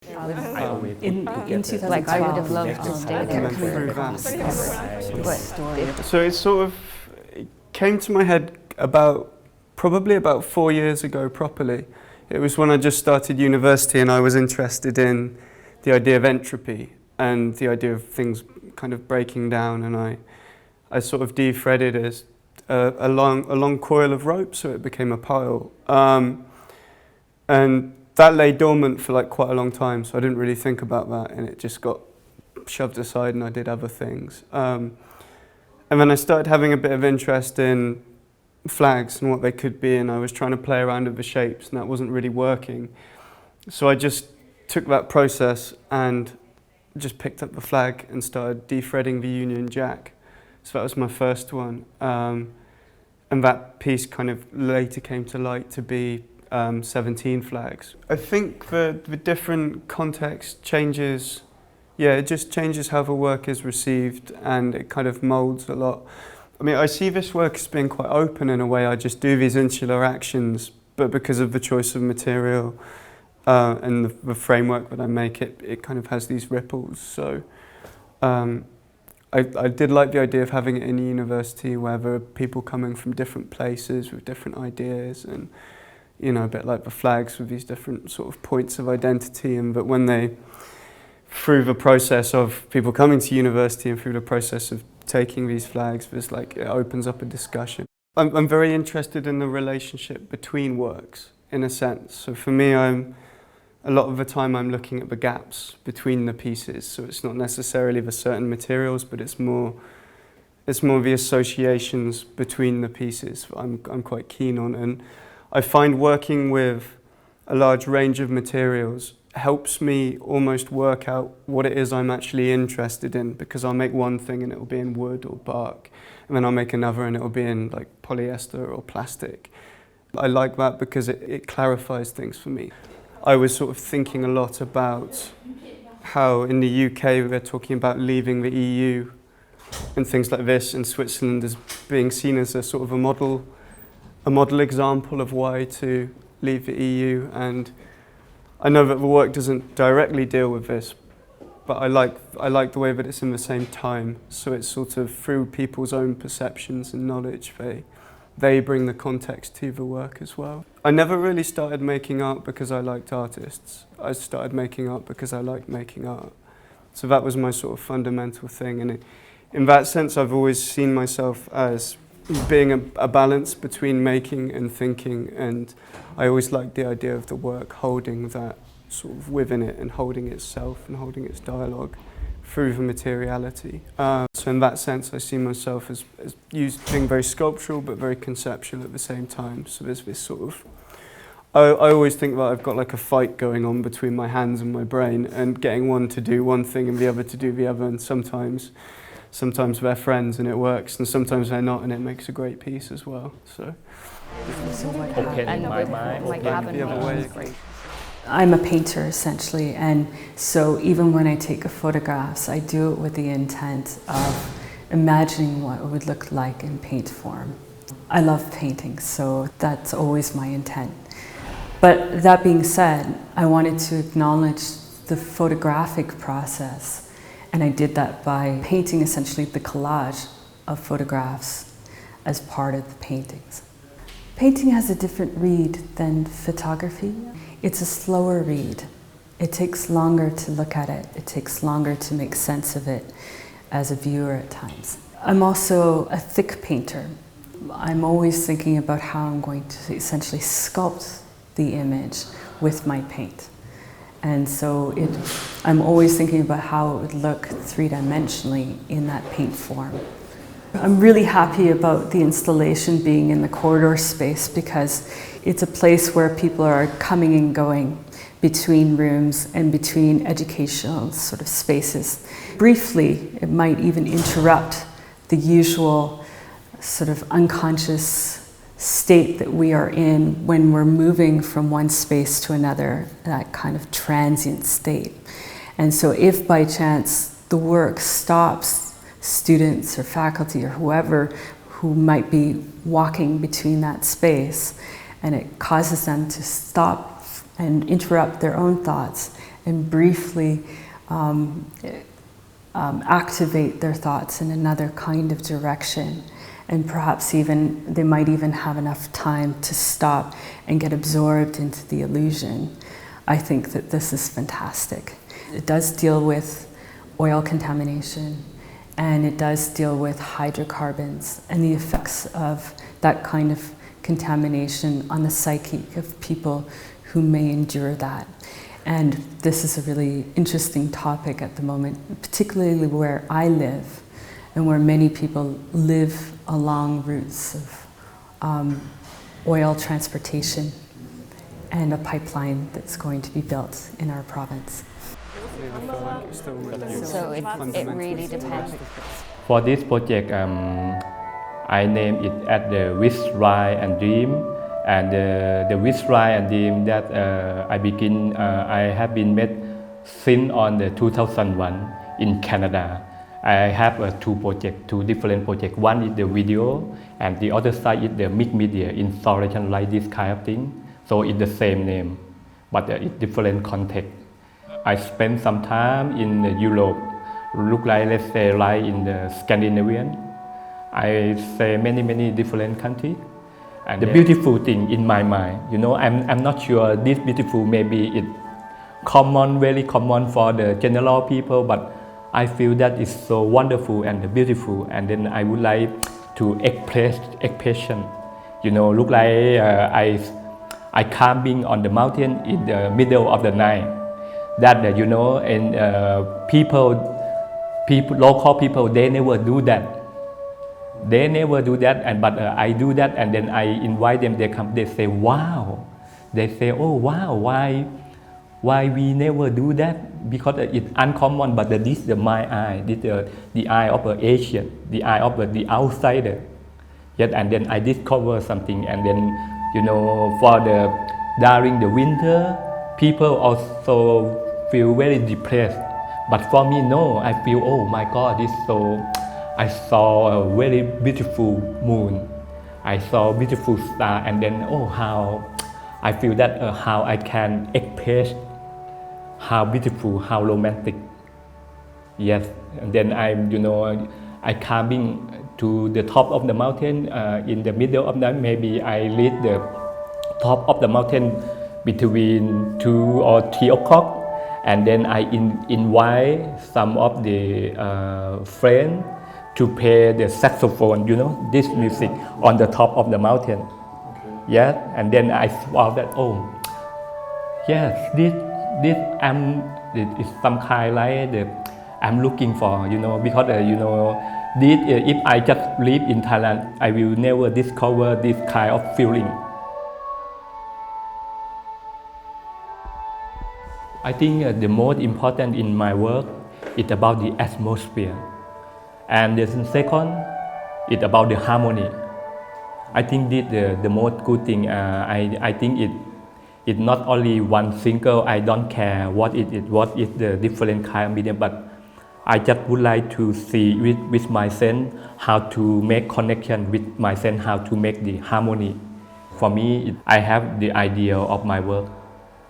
I always in 2012, like I would have loved to stay there. So it sort of came to my head probably about 4 years ago properly. It was when I just started university and I was interested in the idea of entropy and the idea of things kind of breaking down, and I sort of de-threaded as a long coil of rope, so it became a pile. And that lay dormant for like quite a long time, so I didn't really think about that, and it just got shoved aside and I did other things. And then I started having a bit of interest in flags and what they could be, and I was trying to play around with the shapes, and that wasn't really working. So I just took that process and just picked up the flag and started de-threading the Union Jack. So that was my first one. And that piece kind of later came to light to be 17 flags. I think the different context changes, it just changes how the work is received, and it kind of molds a lot. I mean, I see this work as being quite open in a way. I just do these insular actions, but because of the choice of material and the framework that I make, it kind of has these ripples. So I did like the idea of having it in a university where there are people coming from different places with different ideas, and a bit like the flags with these different sort of points of identity, and but when they, through the process of people coming to university and through the process of taking these flags, there's like, it opens up a discussion. I'm very interested in the relationship between works, in a sense. So for me, a lot of the time I'm looking at the gaps between the pieces. So it's not necessarily the certain materials, but it's more the associations between the pieces I'm quite keen on. And I find working with a large range of materials helps me almost work out what it is I'm actually interested in, because I'll make one thing and it'll be in wood or bark, and then I'll make another and it'll be in like polyester or plastic. I like that because it clarifies things for me. I was sort of thinking a lot about how in the UK we're talking about leaving the EU and things like this, and Switzerland is being seen as a sort of a model example of why to leave the EU. And I know that the work doesn't directly deal with this, but I like the way that it's in the same time. So it's sort of through people's own perceptions and knowledge, they bring the context to the work as well. I never really started making art because I liked artists. I started making art because I liked making art. So that was my sort of fundamental thing. And in that sense, I've always seen myself as being a balance between making and thinking, and I always liked the idea of the work holding that sort of within it and holding itself and holding its dialogue through the materiality. So in that sense I see myself as being very sculptural but very conceptual at the same time. So there's this sort of, I always think that I've got like a fight going on between my hands and my brain, and getting one to do one thing and the other to do the other, and sometimes they're friends and it works, and sometimes they're not, and it makes a great piece as well. So Open my mind. Like the other way. Great. I'm a painter essentially, and so even when I take photographs, I do it with the intent of imagining what it would look like in paint form. I love painting, so that's always my intent. But that being said, I wanted to acknowledge the photographic process, and I did that by painting essentially the collage of photographs as part of the paintings. Painting has a different read than photography. It's a slower read. It takes longer to look at it. It takes longer to make sense of it as a viewer at times. I'm also a thick painter. I'm always thinking about how I'm going to essentially sculpt the image with my paint. And so I'm always thinking about how it would look three-dimensionally in that paint form. I'm really happy about the installation being in the corridor space, because it's a place where people are coming and going between rooms and between educational sort of spaces. Briefly, it might even interrupt the usual sort of unconscious state that we are in when we're moving from one space to another, that kind of transient state. And so if by chance the work stops students or faculty or whoever who might be walking between that space, and it causes them to stop and interrupt their own thoughts and briefly activate their thoughts in another kind of direction. And perhaps even they might even have enough time to stop and get absorbed into the illusion. I think that this is fantastic. It does deal with oil contamination, and it does deal with hydrocarbons and the effects of that kind of contamination on the psyche of people who may endure that. And this is a really interesting topic at the moment, particularly where I live and where many people live along routes of oil transportation and a pipeline that's going to be built in our province. So it really depends. For this project, I named it as the Wish, Ride and Dream. And the Wish, Ride and Dream that I have been made since on the 2001 in Canada. I have two different projects. One is the video, and the other side is the mixed media installation, like this kind of thing. So it's the same name, but it's different context. I spent some time in Europe, look like, let's say, like in the Scandinavian. I say many different countries. And the beautiful thing in my mind, I'm not sure this beautiful, maybe it's common, very common for the general people, but I feel that it's so wonderful and beautiful, and then I would like to expression. Look like I camping on the mountain in the middle of the night. That and local people, they never do that. They never do that, but I do that, and then I invite them. They come. They say, "Wow!" They say, "Oh, wow! Why we never do that? Because it's uncommon." But this is my eye. This the eye of an Asian, the eye of the outsider. Yet, and then I discover something, and then for during the winter, people also feel very depressed. But for me, no. I feel, oh my God, this so. I saw a very beautiful moon. I saw a beautiful star, and then how I feel that how I can express how beautiful, how romantic. Yes, and then I climbing to the top of the mountain. In the middle of that, maybe I reach the top of the mountain between 2 or 3 o'clock, and then I invite some of the friends to play the saxophone, this music on the top of the mountain. Okay. Yeah, and then I saw that, yes, this is some kind like I'm looking for, because this if I just live in Thailand, I will never discover this kind of feeling. I think the most important in my work is about the atmosphere. And the second, it's about the harmony. I think this the most good thing. I think it's not only one single. I don't care what is the different kind of medium, but I just would like to see with my sense how to make connection with my sense, how to make the harmony. For me, I have the idea of my work.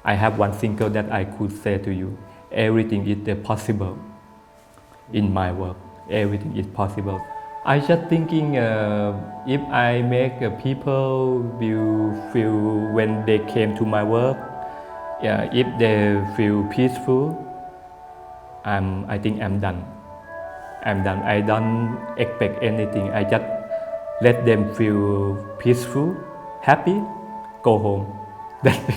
I have one single that I could say to you. Everything is possible in my work. Everything is possible. I just thinking if I make people will feel when they came to my work, if they feel peaceful, I think I'm done. I'm done. I don't expect anything. I just let them feel peaceful, happy, go home. That's it.